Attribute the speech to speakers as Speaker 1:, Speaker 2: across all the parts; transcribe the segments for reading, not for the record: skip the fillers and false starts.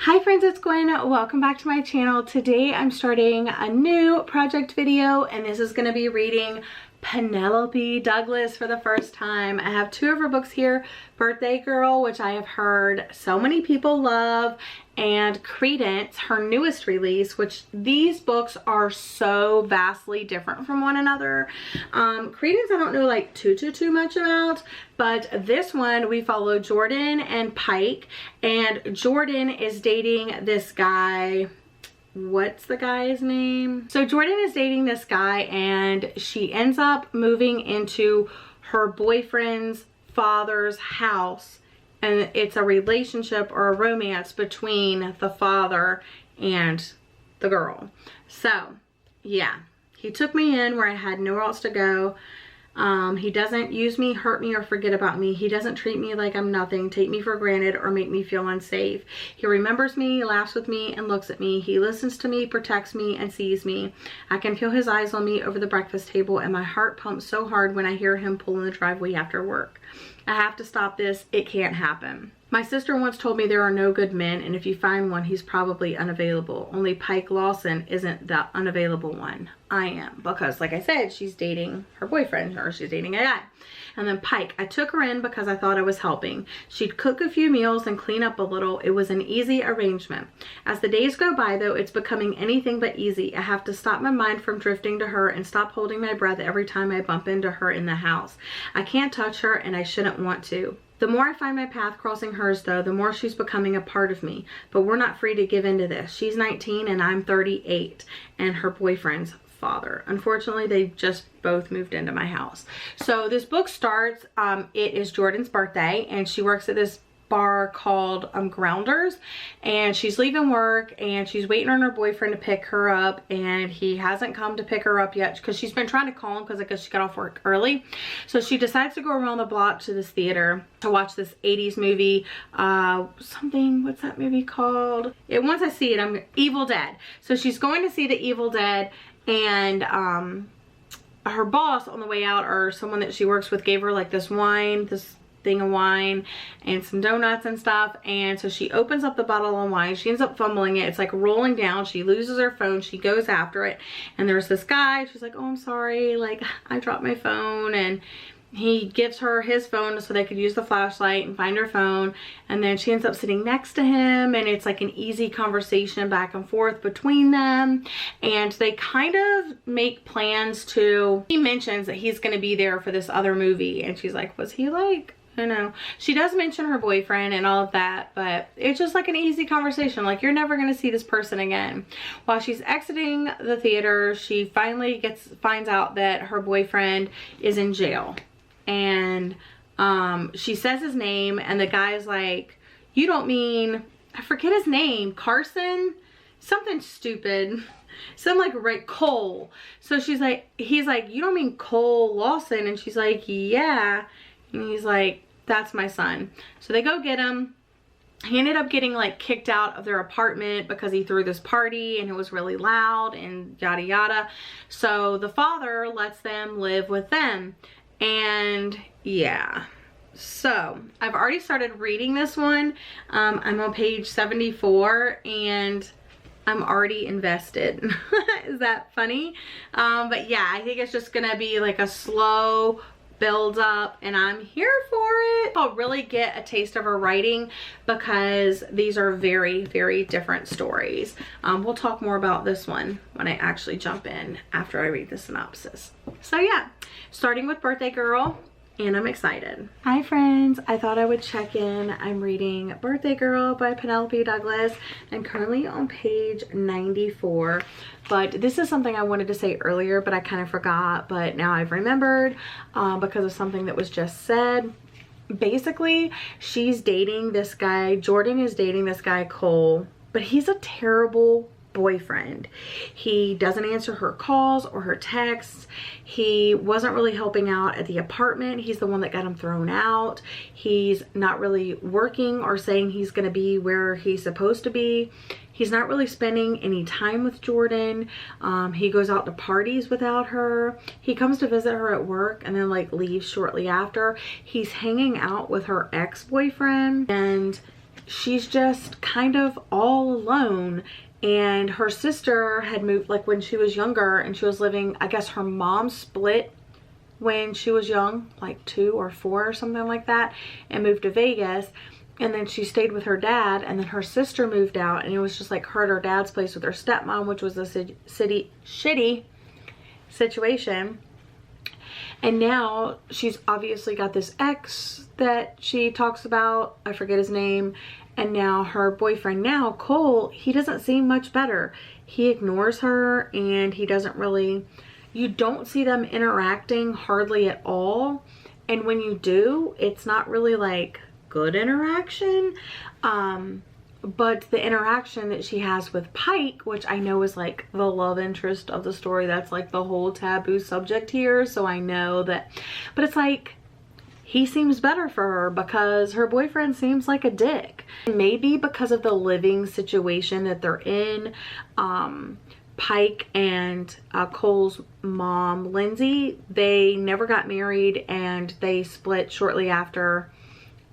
Speaker 1: Hi friends, it's Gwen. Welcome back to my channel. Today I'm starting a new project video and this is going to be reading Penelope Douglas for the first time. I have two of her books here, Birthday Girl, which I have heard so many people love, and Credence, her newest release, which these books are so vastly different from one another. Credence I don't know like too much about, but this one we follow Jordan and Pike, and Jordan is dating this guy. What's the guy's name? So Jordan is dating this guy and she ends up moving into her boyfriend's father's house, and it's a relationship or a romance between the father and the girl. So yeah, he took me in where I had nowhere else to go. He doesn't use me, hurt me, or forget about me. He doesn't treat me like I'm nothing, take me for granted, or make me feel unsafe. He remembers me, laughs with me, and looks at me. He listens to me, protects me, and sees me. I can feel his eyes on me over the breakfast table, and my heart pumps so hard when I hear him pull in the driveway after work. I have to stop this. It can't happen. My sister once told me there are no good men, and if you find one, he's probably unavailable. Only Pike Lawson isn't the unavailable one. I am, because like I said, she's dating her boyfriend, or she's dating a guy. And then Pike, I took her in because I thought I was helping. She'd cook a few meals and clean up a little. It was an easy arrangement. As the days go by though, it's becoming anything but easy. I have to stop my mind from drifting to her and stop holding my breath every time I bump into her in the house. I can't touch her and I shouldn't want to. The more I find my path crossing hers though, the more she's becoming a part of me. But we're not free to give into this. She's 19 and I'm 38, and her boyfriend's father. Unfortunately, they just both moved into my house. So this book starts, it is Jordan's birthday and she works at this bar called Grounders, and she's leaving work and she's waiting on her boyfriend to pick her up, and he hasn't come to pick her up yet because she's been trying to call him because I guess she got off work early. So she decides to go around the block to this theater to watch this 80s movie, what's that movie called? Once I see it, I'm Evil Dead. So she's going to see the Evil Dead, and her boss on the way out, or someone that she works with, gave her like this thing of wine and some donuts and stuff, and so she opens up the bottle of wine. She ends up fumbling it. It's like rolling down. She loses her phone. She goes after it, and there's this guy. She's like, oh, I'm sorry, like I dropped my phone, and he gives her his phone so they could use the flashlight and find her phone. And then she ends up sitting next to him, and it's like an easy conversation back and forth between them, and they kind of make plans to, he mentions that he's going to be there for this other movie, and she's like, was he like, I know. She does mention her boyfriend and all of that, but it's just like an easy conversation. Like, you're never going to see this person again. While she's exiting the theater, she finally finds out that her boyfriend is in jail. And she says his name, and the guy's like, you don't mean, I forget his name, Carson? Something stupid. Some like Cole. So she's like, he's like, you don't mean Cole Lawson? And she's like, yeah. And he's like, that's my son. So they go get him. He ended up getting like kicked out of their apartment because he threw this party and it was really loud and yada yada. So the father lets them live with them. And yeah, so I've already started reading this one. I'm on page 74 and I'm already invested. Is that funny? But yeah, I think it's just gonna be like a slow build up, and I'm here for it. I'll really get a taste of her writing because these are very, very different stories. We'll talk more about this one when I actually jump in after I read the synopsis. So yeah, starting with Birthday Girl, and I'm excited. Hi friends, I thought I would check in. I'm reading Birthday Girl by Penelope Douglas. I'm currently on page 94, but this is something I wanted to say earlier, but I kind of forgot, but now I've remembered because of something that was just said. Basically, she's dating this guy, Jordan is dating this guy Cole, but he's a terrible boyfriend. He doesn't answer her calls or her texts. He wasn't really helping out at the apartment. He's the one that got him thrown out. He's not really working or saying he's going to be where he's supposed to be. He's not really spending any time with Jordan. He goes out to parties without her. He comes to visit her at work and then like leaves shortly after. He's hanging out with her ex-boyfriend, and she's just kind of all alone. And her sister had moved like when she was younger, and she was living, I guess her mom split when she was young, like 2 or 4 or something like that, and moved to Vegas. And then she stayed with her dad, and then her sister moved out, and it was just like her at her dad's place with her stepmom, which was a shitty situation. And now she's obviously got this ex that she talks about, I forget his name, and now her boyfriend now, Cole, he doesn't seem much better. He ignores her, and he doesn't really, you don't see them interacting hardly at all. And when you do, it's not really like good interaction. But the interaction that she has with Pike, which I know is like the love interest of the story, that's like the whole taboo subject here, so I know that, but it's like he seems better for her because her boyfriend seems like a dick. Maybe because of the living situation that they're in, Pike and Cole's mom, Lindsay, they never got married, and they split shortly after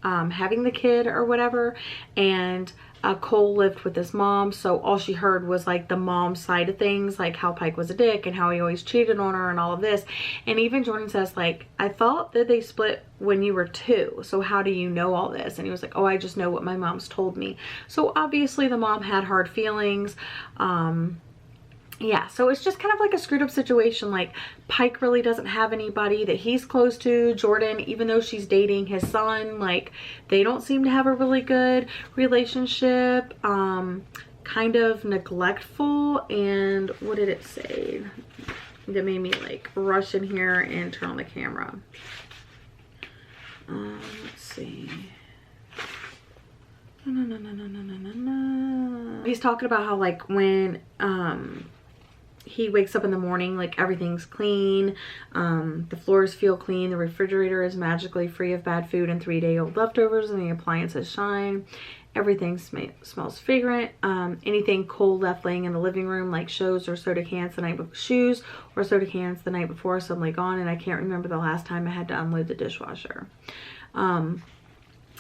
Speaker 1: having the kid or whatever. And Cole lived with his mom, so all she heard was like the mom side of things, like how Pike was a dick and how he always cheated on her and all of this. And even Jordan says, like, I thought that they split when you were 2, so how do you know all this? And he was like, oh, I just know what my mom's told me. So obviously the mom had hard feelings. Yeah, so it's just kind of like a screwed up situation. Like, Pike really doesn't have anybody that he's close to. Jordan, even though she's dating his son, like, they don't seem to have a really good relationship. Kind of neglectful. And what did it say that made me like rush in here and turn on the camera? Let's see. No. He's talking about how like when he wakes up in the morning, like everything's clean, the floors feel clean, the refrigerator is magically free of bad food and 3-day-old leftovers, and the appliances shine. Everything smells fragrant. Anything Cole left laying in the living room, like shoes or soda cans the night before, suddenly gone, and I can't remember the last time I had to unload the dishwasher. And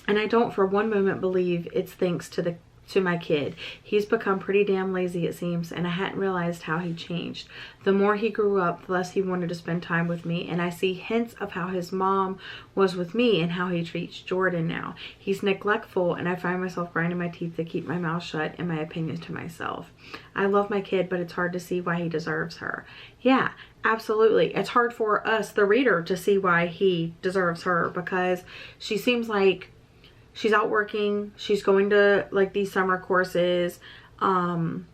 Speaker 1: I don't for one moment believe it's thanks to my kid. He's become pretty damn lazy, it seems, and I hadn't realized how he changed. The more he grew up, the less he wanted to spend time with me, and I see hints of how his mom was with me and how he treats Jordan now. He's neglectful, and I find myself grinding my teeth to keep my mouth shut and my opinions to myself. I love my kid, but it's hard to see why he deserves her. Yeah, absolutely. It's hard for us, the reader, to see why he deserves her, because she seems like she's out working, she's going to like these summer courses, and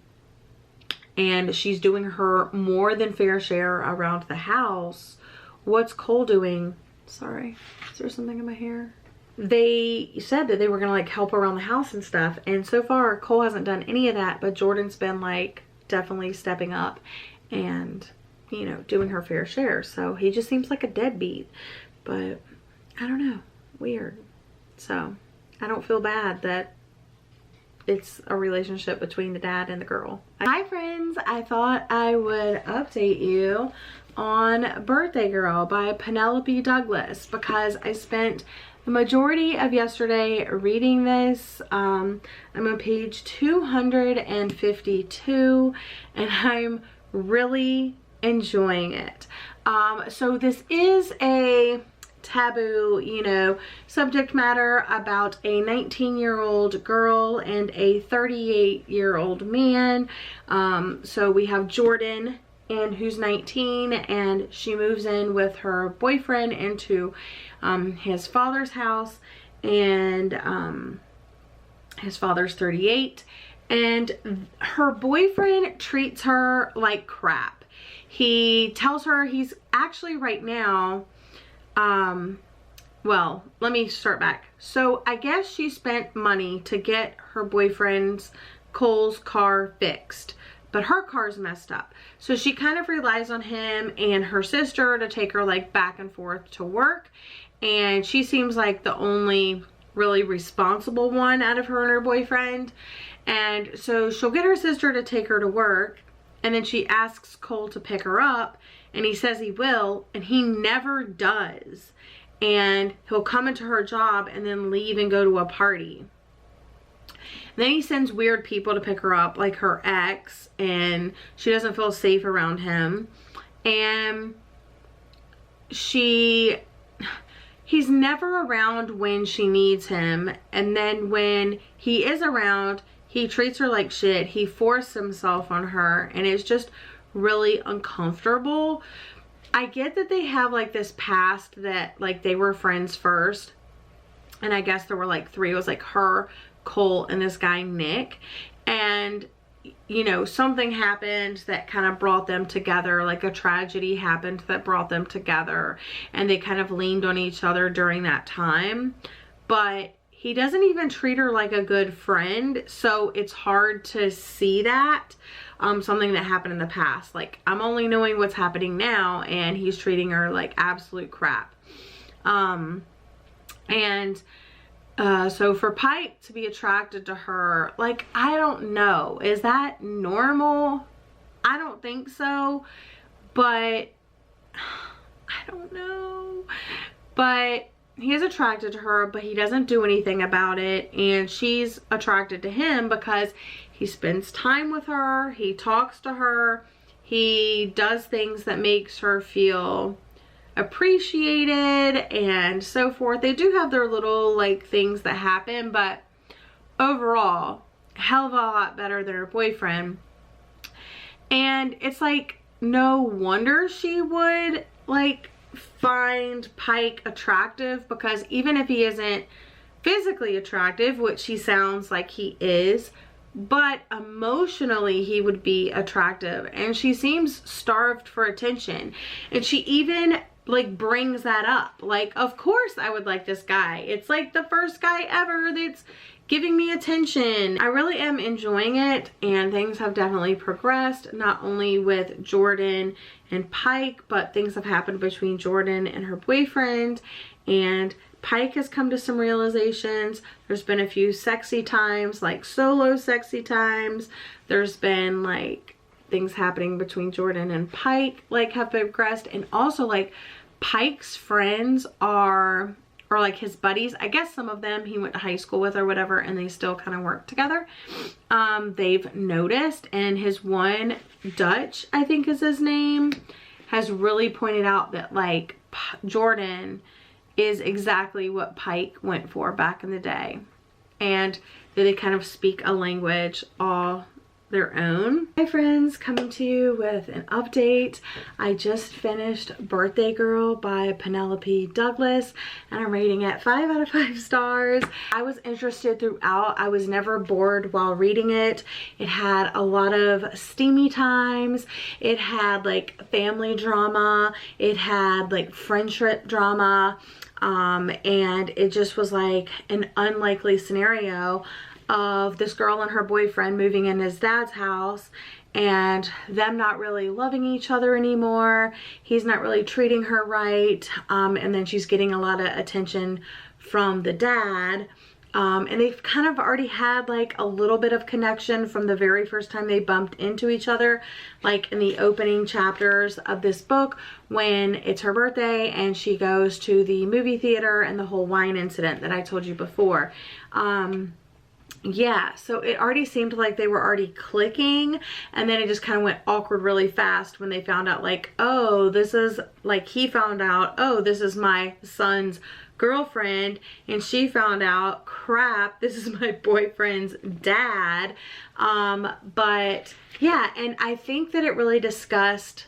Speaker 1: she's doing her more than fair share around the house. What's Cole doing? Sorry, is there something in my hair? They said that they were gonna like help around the house and stuff, and so far Cole hasn't done any of that, but Jordan's been like definitely stepping up and, you know, doing her fair share. So he just seems like a deadbeat, but I don't know, weird. So I don't feel bad that it's a relationship between the dad and the girl. Hi friends, I thought I would update you on Birthday Girl by Penelope Douglas, because I spent the majority of yesterday reading this. I'm on page 252 and I'm really enjoying it. So this is a taboo, you know, subject matter about a 19-year-old girl and a 38-year-old man. So we have Jordan, and who's 19, and she moves in with her boyfriend into his father's house, and his father's 38, and her boyfriend treats her like crap. He tells her he's actually right now, well, let me start back. So I guess she spent money to get her boyfriend's, Cole's, car fixed, but her car's messed up. So she kind of relies on him and her sister to take her like back and forth to work. And she seems like the only really responsible one out of her and her boyfriend. And so she'll get her sister to take her to work, and then she asks Cole to pick her up, and he says he will, and he never does. And he'll come into her job and then leave and go to a party. Then he sends weird people to pick her up, like her ex, and she doesn't feel safe around him. And he's never around when she needs him. And then when he is around, he treats her like shit. He forced himself on her, and it's just really uncomfortable. I get that they have like this past that like they were friends first. And I guess there were like 3. It was like her, Cole, and this guy, Nick. And, you know, something happened that kind of brought them together. Like a tragedy happened that brought them together. And they kind of leaned on each other during that time. But he doesn't even treat her like a good friend. So it's hard to see that. Something that happened in the past. Like, I'm only knowing what's happening now. And he's treating her like absolute crap. So for Pike to be attracted to her, like, I don't know. Is that normal? I don't think so. But, I don't know. But he is attracted to her, but he doesn't do anything about it. And she's attracted to him because he spends time with her. He talks to her. He does things that makes her feel appreciated and so forth. They do have their little like things that happen, but overall, hell of a lot better than her boyfriend. And it's like, no wonder she would like find Pike attractive, because even if he isn't physically attractive, which he sounds like he is, but emotionally he would be attractive. And she seems starved for attention, and she even like brings that up, like, of course I would like this guy. It's like the first guy ever that's giving me attention. I really am enjoying it, and things have definitely progressed, not only with Jordan and Pike, but things have happened between Jordan and her boyfriend, and Pike has come to some realizations. There's been a few sexy times, like solo sexy times. There's been like things happening between Jordan and Pike, like, have progressed. And also like Pike's friends or like his buddies, I guess some of them he went to high school with or whatever, and they still kind of work together. They've noticed, and his one, Dutch, I think is his name, has really pointed out that like Jordan is exactly what Pike went for back in the day, and that they kind of speak a language all their own. Hi friends, coming to you with an update. I just finished Birthday Girl by Penelope Douglas, and I'm rating it 5 out of 5 stars. I was interested throughout. I was never bored while reading it. It had a lot of steamy times. It had like family drama. It had like friendship drama. And it just was like an unlikely scenario of this girl and her boyfriend moving in his dad's house, and them not really loving each other anymore. He's not really treating her right, and then she's getting a lot of attention from the dad. And they've kind of already had like a little bit of connection from the very first time they bumped into each other, like in the opening chapters of this book when it's her birthday and she goes to the movie theater and the whole wine incident that I told you before. Yeah, so it already seemed like they were already clicking, and then it just kind of went awkward really fast when they found out like, oh, this is like, he found out, oh, this is my son's girlfriend, and she found out, crap, this is my boyfriend's dad. But yeah, and I think that it really discussed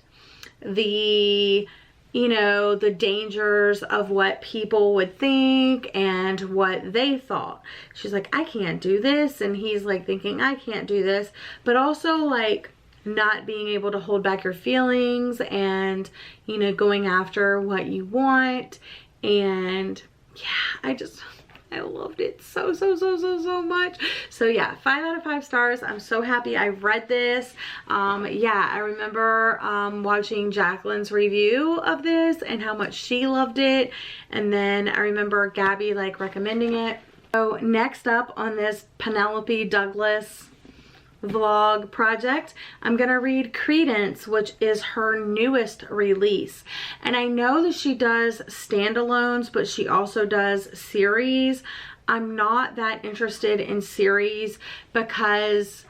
Speaker 1: the, you know, the dangers of what people would think and what they thought. She's like, I can't do this, and he's like thinking, I can't do this, but also like not being able to hold back your feelings and, you know, going after what you want. And yeah, I loved it so much. So yeah, 5 out of 5 stars. I'm so happy I read this. Yeah, I remember watching Jacqueline's review of this and how much she loved it, and then I remember Gabby like recommending it. So next up on this Penelope Douglas vlog project, I'm gonna read Credence, which is her newest release. And I know that she does standalones, but she also does series. I'm not that interested in series because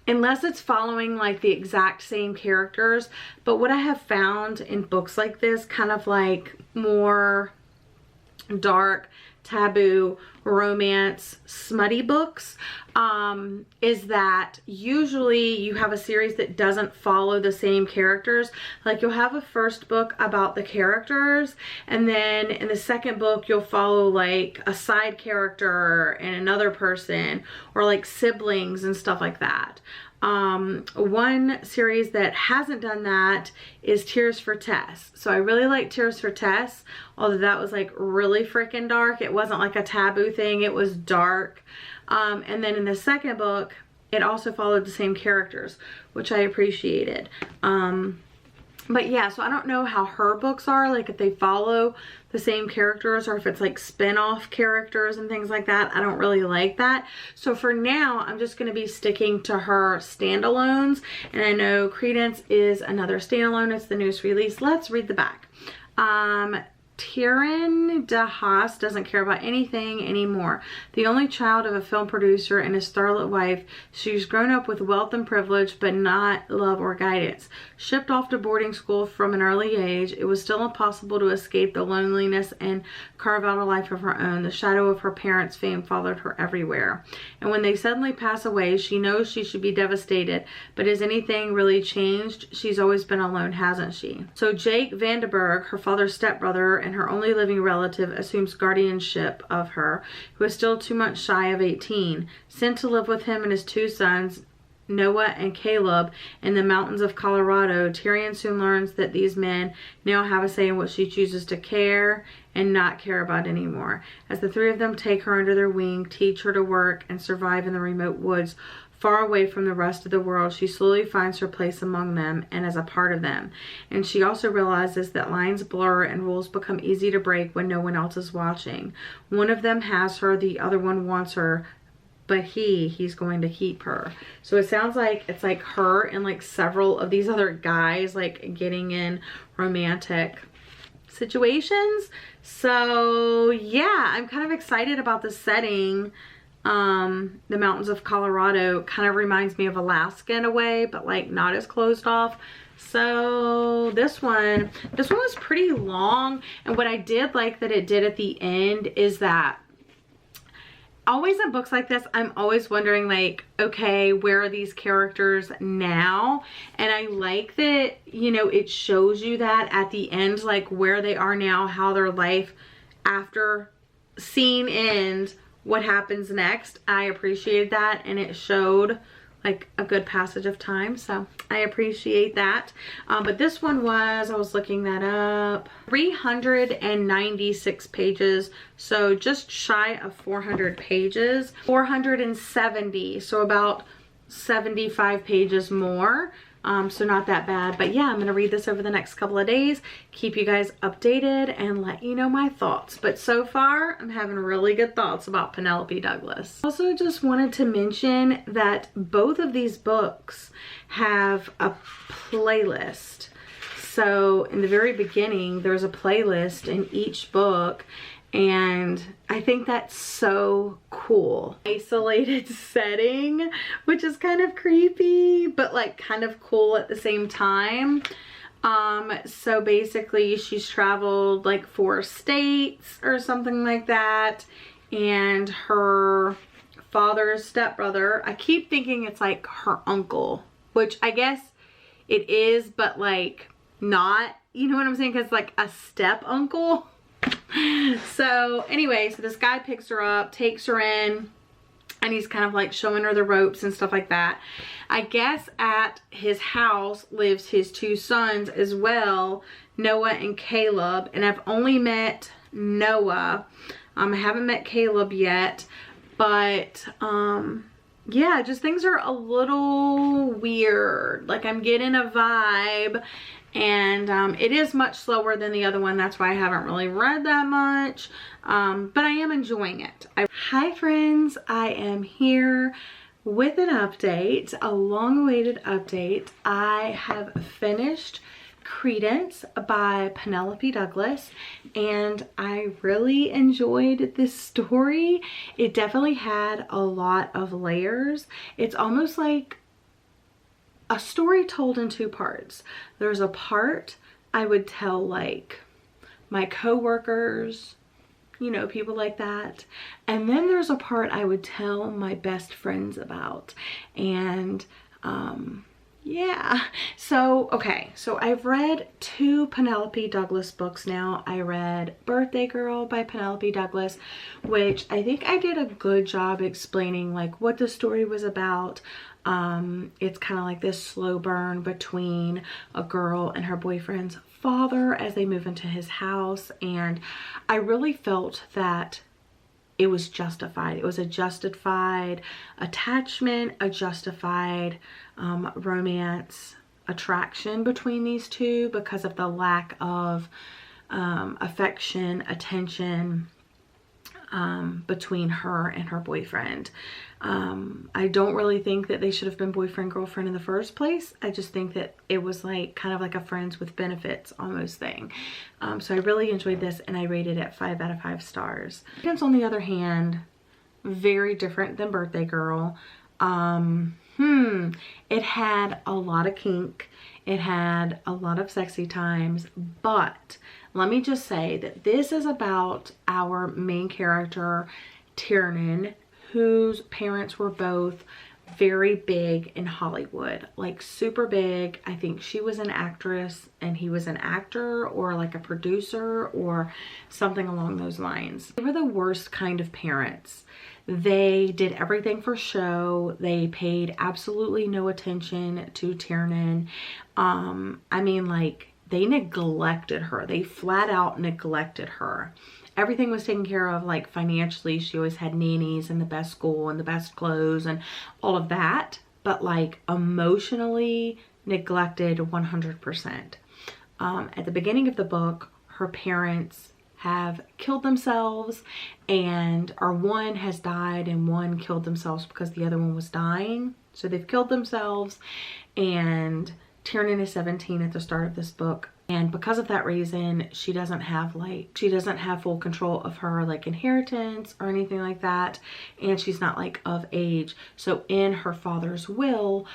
Speaker 1: unless it's following like the exact same characters. But what I have found in books like this, kind of like more dark, taboo, romance, smutty books, is that usually you have a series that doesn't follow the same characters. Like you'll have a first book about the characters, and then in the second book you'll follow like a side character and another person, or like siblings and stuff like that. One series that hasn't done that is Tears for Tess. So I really like Tears for Tess, although that was like really freaking dark. It wasn't like a taboo thing, it was dark. And then in the second book, it also followed the same characters, which I appreciated. But yeah, so I don't know how her books are, like if they follow the same characters or if it's like spin-off characters and things like that. I don't really like that. So for now, I'm just going to be sticking to her standalones. And I know Credence is another standalone. It's the newest release. Let's read the back. Tyrion de Haas doesn't care about anything anymore. The only child of a film producer and his starlet wife, she's grown up with wealth and privilege, but not love or guidance. Shipped off to boarding school from an early age, it was still impossible to escape the loneliness and carve out a life of her own. The shadow of her parents' fame followed her everywhere. And when they suddenly pass away, she knows she should be devastated. But has anything really changed? She's always been alone, hasn't she? So Jake Vandenberg, her father's stepbrother and her only living relative, assumes guardianship of her, who is still 2 months shy of 18. Sent to live with him and his 2 sons, Noah and Caleb, in the mountains of Colorado, Tyrion soon learns that these men now have a say in what she chooses to care and not care about anymore. As the 3 of them take her under their wing, teach her to work and survive in the remote woods, far away from the rest of the world, she slowly finds her place among them and as a part of them. And she also realizes that lines blur and rules become easy to break when no one else is watching. One of them has her, the other one wants her, but he's going to keep her. So it sounds like it's like her and like several of these other guys like getting in romantic situations. So yeah, I'm kind of excited about the setting. The mountains of Colorado kind of reminds me of Alaska in a way, but like not as closed off. So this one was pretty long, and what I did like that it did at the end is that always in books like this, I'm always wondering like, okay, where are these characters now? And I like that, you know, it shows you that at the end, like where they are now, how their life after scene ends, what happens next. I appreciated that, and it showed like a good passage of time, so I appreciate that. But this one was, I was looking that up, 396 pages, so just shy of 400 pages, 470, so about 75 pages more. So not that bad, but yeah, I'm gonna read this over the next couple of days, keep you guys updated and let you know my thoughts. But so far, I'm having really good thoughts about Penelope Douglas. Also just wanted to mention that both of these books have a playlist. So in the very beginning, there's a playlist in each book, and I think that's so cool. Isolated setting, which is kind of creepy, but like kind of cool at the same time. So basically she's traveled like 4 states or something like that, and her father's stepbrother, I keep thinking it's like her uncle, which I guess it is, but like not, you know what I'm saying? Because like a step uncle. So anyway, so this guy picks her up, takes her in, and he's kind of like showing her the ropes and stuff like that. I guess at his house lives his 2 sons as well, Noah and Caleb, and I've only met Noah. I haven't met Caleb yet, but yeah, just things are a little weird. Like I'm getting a vibe, and it is much slower than the other one. That's why I haven't really read that much, but I am enjoying it. Hi friends, I am here with an update, a long-awaited update. I have finished Credence by Penelope Douglas, and I really enjoyed this story. It definitely had a lot of layers. It's almost like a story told in two parts. There's a part I would tell like my coworkers, you know, people like that. And then there's a part I would tell my best friends about. And yeah, so okay, so I've read 2 Penelope Douglas books now. I read Birthday Girl by Penelope Douglas, which I think I did a good job explaining like what the story was about. It's kind of like this slow burn between a girl and her boyfriend's father as they move into his house, and I really felt that it was justified. It was a justified attachment, a justified romance attraction between these two because of the lack of affection, attention between her and her boyfriend. I don't really think that they should have been boyfriend girlfriend in the first place. I just think that it was like kind of like a friends with benefits almost thing. So I really enjoyed this, and I rated it 5 out of 5 stars. Credence, on the other hand, very different than Birthday Girl. It had a lot of kink. It had a lot of sexy times, but let me just say that this is about our main character, Tiernan, whose parents were both very big in Hollywood, like super big. I think she was an actress and he was an actor or like a producer or something along those lines. They were the worst kind of parents. They did everything for show. They paid absolutely no attention to Tiernan. I mean, like, they neglected her. They flat out neglected her. Everything was taken care of, like financially. She always had nannies and the best school and the best clothes and all of that. But like emotionally neglected 100%. At the beginning of the book, her parents have killed themselves, and or one has died and one killed themselves because the other one was dying. So they've killed themselves, and Tiernan is 17 at the start of this book. And because of that reason, she doesn't have full control of her like inheritance or anything like that. And she's not like of age. So in her father's will,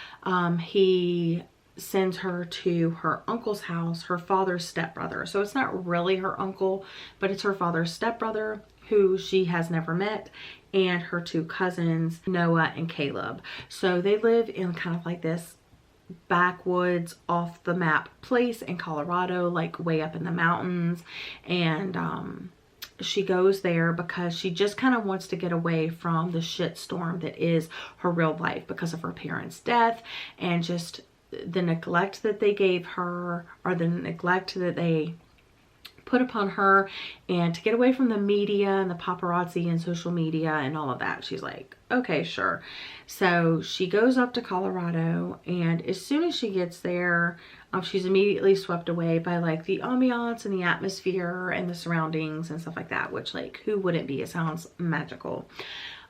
Speaker 1: he sends her to her uncle's house, her father's stepbrother. So it's not really her uncle, but it's her father's stepbrother who she has never met, and her 2 cousins, Noah and Caleb. So they live in kind of like this backwoods, off the map place in Colorado, like way up in the mountains. And she goes there because she just kind of wants to get away from the shitstorm that is her real life because of her parents' death and just the neglect that they gave her, or the neglect that they put upon her, and to get away from the media and the paparazzi and social media and all of that. She's like, okay, sure. So she goes up to Colorado, and as soon as she gets there, she's immediately swept away by like the ambiance and the atmosphere and the surroundings and stuff like that, which like who wouldn't be? It sounds magical.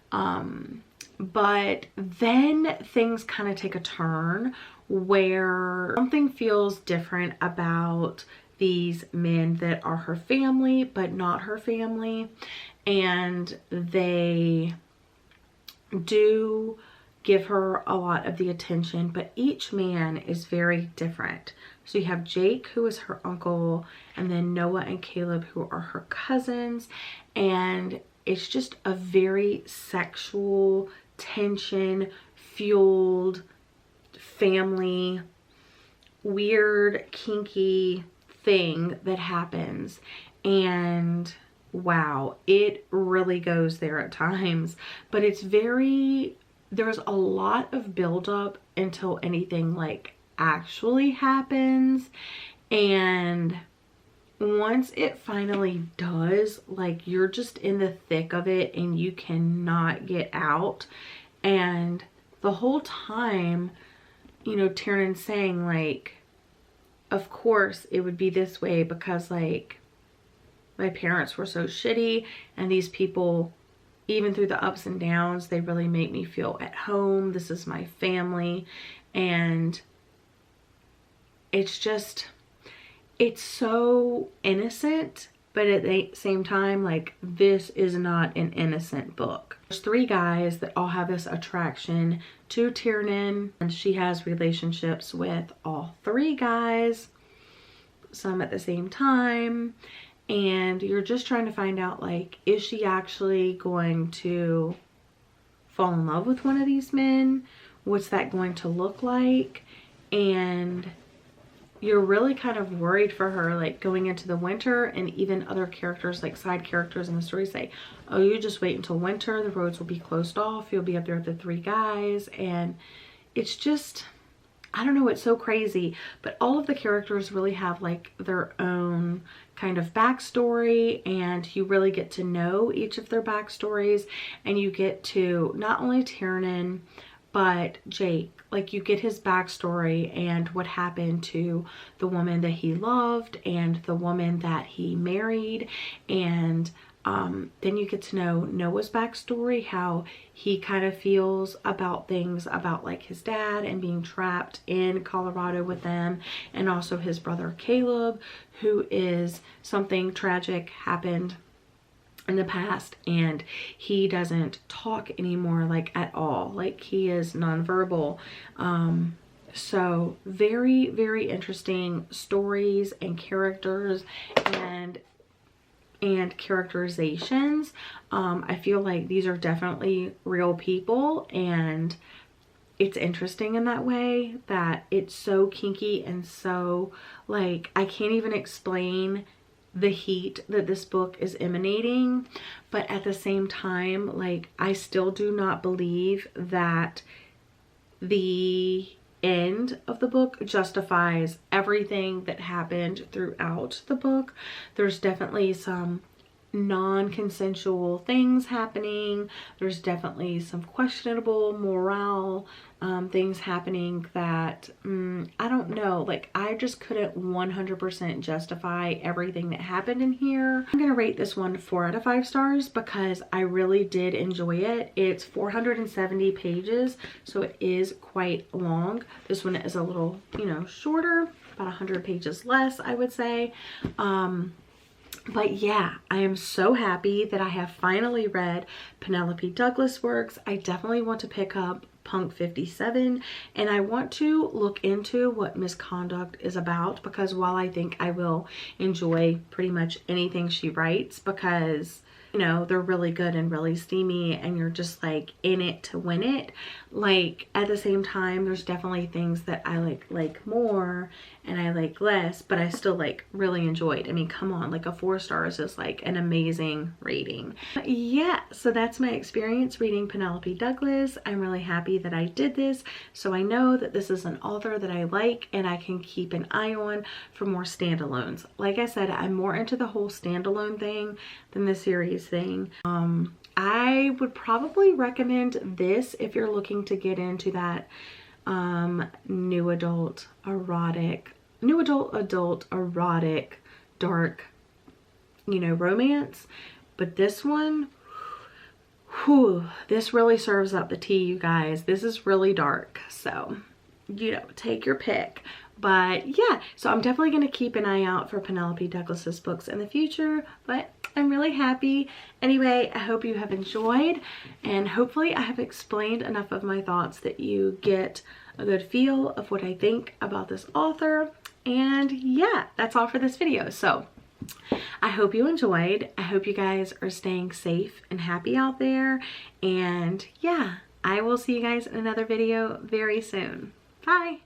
Speaker 1: But then things kind of take a turn where something feels different about these men that are her family but not her family, and they do give her a lot of the attention, but each man is very different. So you have Jake, who is her uncle, and then Noah and Caleb, who are her cousins, and it's just a very sexual, tension fueled family, weird, kinky thing that happens. And wow, it really goes there at times, but it's very, there's a lot of buildup until anything like actually happens. And once it finally does, like you're just in the thick of it and you cannot get out. And the whole time, you know, Tiernan's saying like, of course it would be this way because like my parents were so shitty, and these people, even through the ups and downs, they really make me feel at home. This is my family. And it's just, it's so innocent, but at the same time, like, this is not an innocent book. There's 3 guys that all have this attraction to Tiernan, and she has relationships with all 3 guys, some at the same time, and you're just trying to find out, like, is she actually going to fall in love with one of these men? What's that going to look like? And you're really kind of worried for her, like, going into the winter, and even other characters, like side characters in the story, say, oh, you just wait until winter, the roads will be closed off, you'll be up there with the 3 guys. And it's just, I don't know, it's so crazy. But all of the characters really have like their own kind of backstory, and you really get to know each of their backstories, and you get to not only Tiernan but Jake, like, you get his backstory and what happened to the woman that he loved and the woman that he married. And then you get to know Noah's backstory, how he kind of feels about things, about like his dad and being trapped in Colorado with them, and also his brother Caleb, who is something tragic happened in the past, and he doesn't talk anymore, like, at all. Like, he is nonverbal. So very, very interesting stories and characters and characterizations. I feel like these are definitely real people, and it's interesting in that way, that it's so kinky and so, like, I can't even explain the heat that this book is emanating. But at the same time, like, I still do not believe that the end of the book justifies everything that happened throughout the book. There's definitely some non-consensual things happening. There's definitely some questionable morale things happening that I don't know, like, I just couldn't 100% justify everything that happened in here. I'm gonna rate this one 4 out of 5 stars because I really did enjoy it. It's 470 pages, so it is quite long. This one is a little, you know, shorter, about 100 pages less, I would say. But yeah, I am so happy that I have finally read Penelope Douglas works. I definitely want to pick up Punk 57, and I want to look into what Misconduct is about, because while I think I will enjoy pretty much anything she writes, because, you know, they're really good and really steamy and you're just like in it to win it, like, at the same time, there's definitely things that I like more and I like less, but I still like really enjoyed. I mean, come on, like, a 4 stars is like an amazing rating. But yeah, so that's my experience reading Penelope Douglas. I'm really happy that I did this, so I know that this is an author that I like and I can keep an eye on for more standalones. Like I said, I'm more into the whole standalone thing than the series thing. I would probably recommend this if you're looking to get into that new adult erotic, dark, you know, romance. But this one, whew, this really serves up the tea, you guys. This is really dark, so, you know, take your pick. But yeah, so I'm definitely going to keep an eye out for Penelope Douglas's books in the future, but I'm really happy. Anyway, I hope you have enjoyed, and hopefully I have explained enough of my thoughts that you get a good feel of what I think about this author. And yeah, that's all for this video. So I hope you enjoyed. I hope you guys are staying safe and happy out there. And yeah, I will see you guys in another video very soon. Bye.